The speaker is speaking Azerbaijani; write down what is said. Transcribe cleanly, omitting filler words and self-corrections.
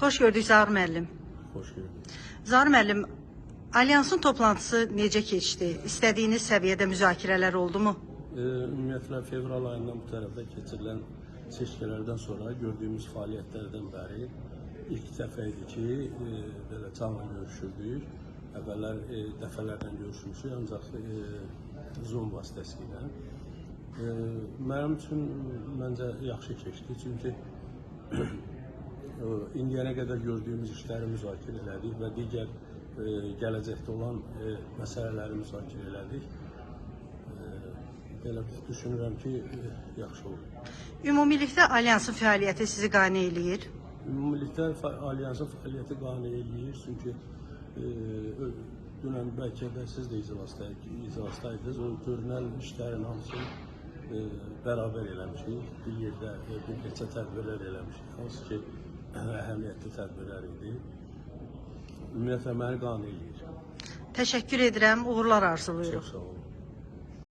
Xoş gördük Zaur müəllim. Xoş gördük. Zaur müəllim, Alyansın toplantısı necə keçdi? İstədiyiniz səviyyədə müzakirələr oldu mu? Ümumiyyətlə fevral ayından bu tərəfdə keçirilən seçkilərdən sonra gördüyümüz fəaliyyətlərdən bəri ilk dəfə idi ki, belə canlı görüşürdük. Əvvəllər dəfələrlə görüşmüşük, ancaq Zoom vasitəsilə. Mənim üçün məncə yaxşı keçdi, çünki indiyənə qədər gördüyümüz işləri müzakirə elədik və digər gələcəkdə olan məsələləri müzakirə elədik. Belə düşünürəm ki, yaxşı olur. Ümumilikdə Alyansın fəaliyyəti sizi qane eləyir? Ümumilikdə Alyansın fəaliyyəti qane eləyir, çünki dünən bəlkə də siz də iclasdaydınız, o görünən işlərin hamısını bərabər eləmişik, bir yerdə bir neçə tədbirlər eləmişik, hansı ki, əhəmiyyətli tədbirlər idi. Ümumiyyətlə məni qane eləyir. Təşəkkür edirəm, uğurlar arzulayırıq. Çox sağ olun.